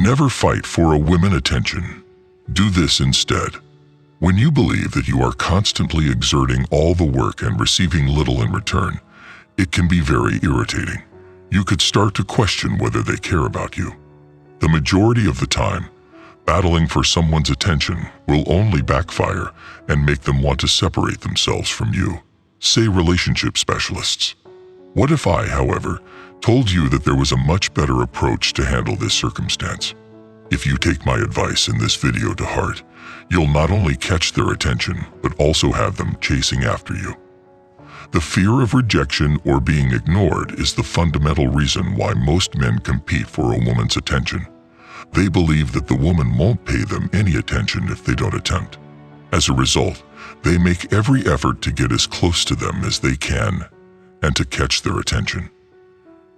Never fight for a woman's attention. Do this instead. When you believe that you are constantly exerting all the work and receiving little in return, it can be very irritating. You could start to question whether they care about you. The majority of the time, battling for someone's attention will only backfire and make them want to separate themselves from you, say relationship specialists. What if I, however, told you that there was a much better approach to handle this circumstance? If you take my advice in this video to heart, you'll not only catch their attention, but also have them chasing after you. The fear of rejection or being ignored is the fundamental reason why most men compete for a woman's attention. They believe that the woman won't pay them any attention if they don't attempt. As a result, they make every effort to get as close to them as they can and to catch their attention.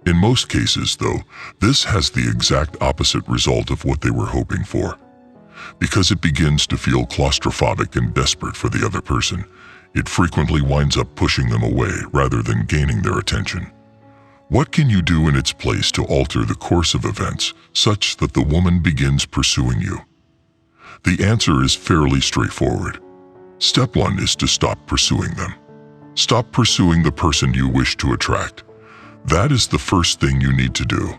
In most cases, though, this has the exact opposite result of what they were hoping for. Because it begins to feel claustrophobic and desperate for the other person, it frequently winds up pushing them away rather than gaining their attention. What can you do in its place to alter the course of events such that the woman begins pursuing you? The answer is fairly straightforward. Step 1 is to stop pursuing them. Stop pursuing the person you wish to attract. That is the first thing you need to do.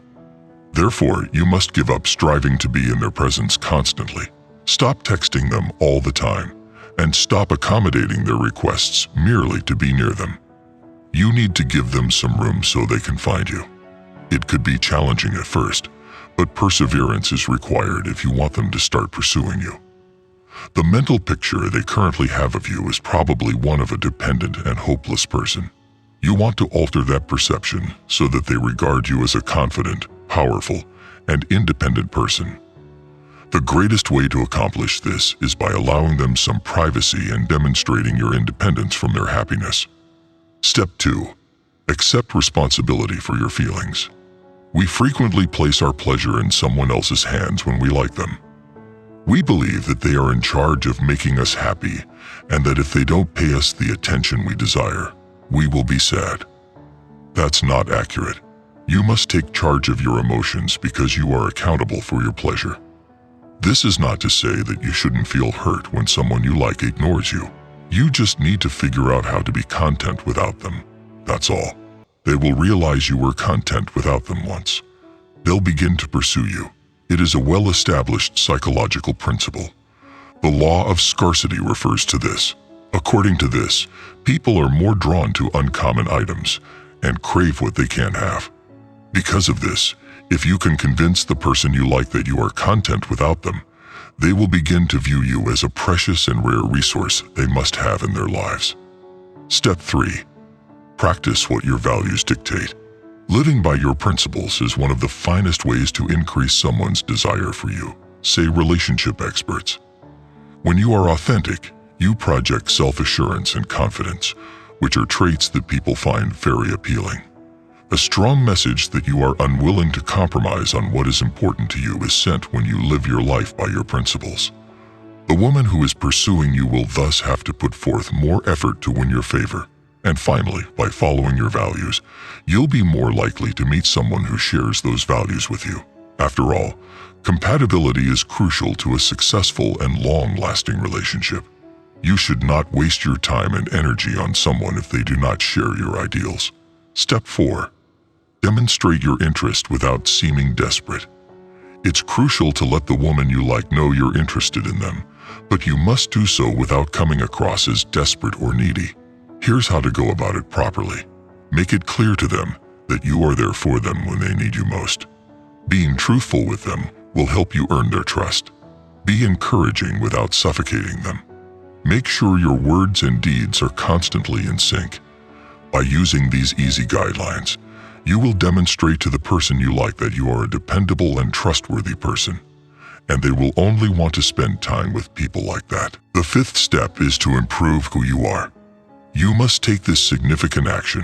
Therefore, you must give up striving to be in their presence constantly. Stop texting them all the time, and stop accommodating their requests merely to be near them. You need to give them some room so they can find you. It could be challenging at first, but perseverance is required if you want them to start pursuing you. The mental picture they currently have of you is probably one of a dependent and hopeless person. You want to alter that perception so that they regard you as a confident, powerful, and independent person. The greatest way to accomplish this is by allowing them some privacy and demonstrating your independence from their happiness. Step 2. Accept responsibility for your feelings. We frequently place our pleasure in someone else's hands when we like them. We believe that they are in charge of making us happy and that if they don't pay us the attention we desire, we will be sad. That's not accurate. You must take charge of your emotions because you are accountable for your pleasure. This is not to say that you shouldn't feel hurt when someone you like ignores you. You just need to figure out how to be content without them. That's all. They will realize you were content without them once. They'll begin to pursue you. It is a well-established psychological principle. The law of scarcity refers to this. According to this, people are more drawn to uncommon items and crave what they can't have. Because of this, if you can convince the person you like that you are content without them, they will begin to view you as a precious and rare resource they must have in their lives. Step 3. Practice what your values dictate. Living by your principles is one of the finest ways to increase someone's desire for you, say relationship experts. When you are authentic, you project self-assurance and confidence, which are traits that people find very appealing. A strong message that you are unwilling to compromise on what is important to you is sent when you live your life by your principles. The woman who is pursuing you will thus have to put forth more effort to win your favor. And finally, by following your values, you'll be more likely to meet someone who shares those values with you. After all, compatibility is crucial to a successful and long-lasting relationship. You should not waste your time and energy on someone if they do not share your ideals. Step 4. Demonstrate your interest without seeming desperate. It's crucial to let the woman you like know you're interested in them, but you must do so without coming across as desperate or needy. Here's how to go about it properly. Make it clear to them that you are there for them when they need you most. Being truthful with them will help you earn their trust. Be encouraging without suffocating them. Make sure your words and deeds are constantly in sync. By using these easy guidelines, you will demonstrate to the person you like that you are a dependable and trustworthy person, and they will only want to spend time with people like that. The 5th step is to improve who you are. You must take this significant action.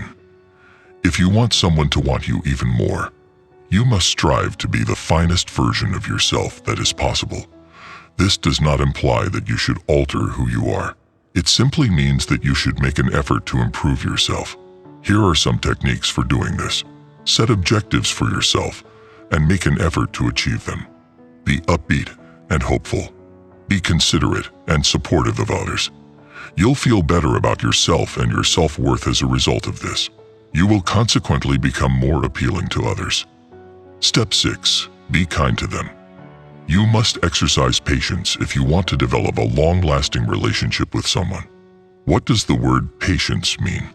If you want someone to want you even more, you must strive to be the finest version of yourself that is possible. This does not imply that you should alter who you are. It simply means that you should make an effort to improve yourself. Here are some techniques for doing this. Set objectives for yourself and make an effort to achieve them. Be upbeat and hopeful. Be considerate and supportive of others. You'll feel better about yourself and your self-worth as a result of this. You will consequently become more appealing to others. Step 6. Be kind to them. You must exercise patience if you want to develop a long-lasting relationship with someone. What does the word patience mean?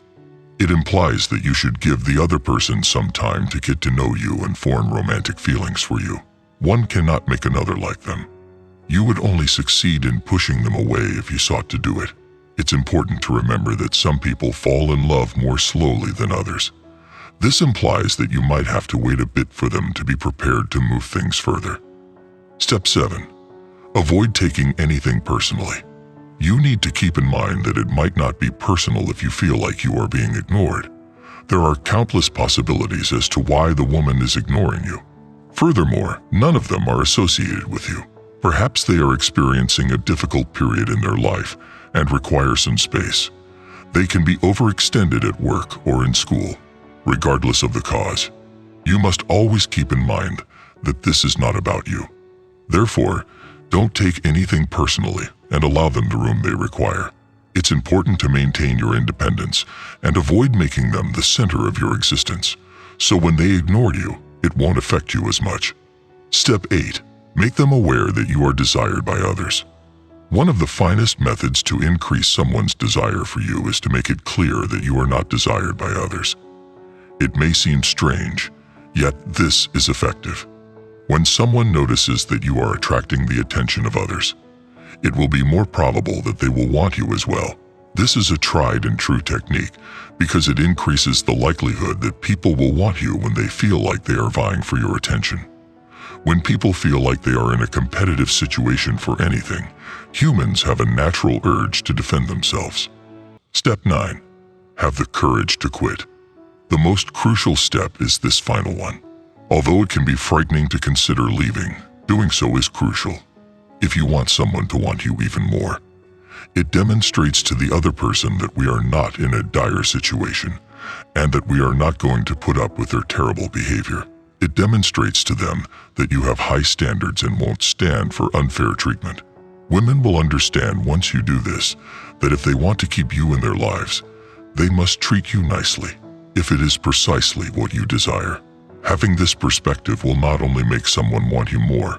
It implies that you should give the other person some time to get to know you and form romantic feelings for you. One cannot make another like them. You would only succeed in pushing them away if you sought to do it. It's important to remember that some people fall in love more slowly than others. This implies that you might have to wait a bit for them to be prepared to move things further. Step 7. Avoid taking anything personally. You need to keep in mind that it might not be personal if you feel like you are being ignored. There are countless possibilities as to why the woman is ignoring you. Furthermore, none of them are associated with you. Perhaps they are experiencing a difficult period in their life and require some space. They can be overextended at work or in school. Regardless of the cause, you must always keep in mind that this is not about you. Therefore, don't take anything personally and allow them the room they require. It's important to maintain your independence and avoid making them the center of your existence, so when they ignore you, it won't affect you as much. Step 8. Make them aware that you are desired by others. One of the finest methods to increase someone's desire for you is to make it clear that you are not desired by others. It may seem strange, yet this is effective. When someone notices that you are attracting the attention of others, it will be more probable that they will want you as well. This is a tried and true technique because it increases the likelihood that people will want you when they feel like they are vying for your attention. When people feel like they are in a competitive situation for anything, humans have a natural urge to defend themselves. Step 9. Have the courage to quit. The most crucial step is this final one. Although it can be frightening to consider leaving, doing so is crucial. If you want someone to want you even more, it demonstrates to the other person that we are not in a dire situation and that we are not going to put up with their terrible behavior. It demonstrates to them that you have high standards and won't stand for unfair treatment. Women will understand once you do this that if they want to keep you in their lives, they must treat you nicely, if it is precisely what you desire. Having this perspective will not only make someone want you more,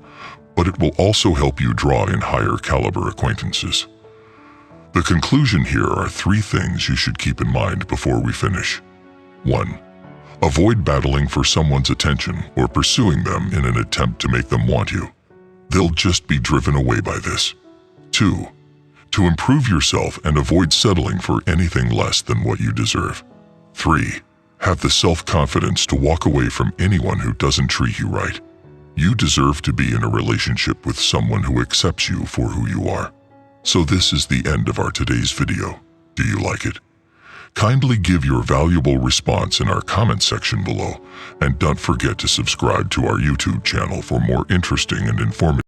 but it will also help you draw in higher caliber acquaintances. The conclusion here are 3 things you should keep in mind before we finish. 1. Avoid battling for someone's attention or pursuing them in an attempt to make them want you. They'll just be driven away by this. 2. To improve yourself and avoid settling for anything less than what you deserve. 3. Have the self-confidence to walk away from anyone who doesn't treat you right. You deserve to be in a relationship with someone who accepts you for who you are. So this is the end of our today's video. Do you like it? Kindly give your valuable response in our comment section below, and don't forget to subscribe to our YouTube channel for more interesting and informative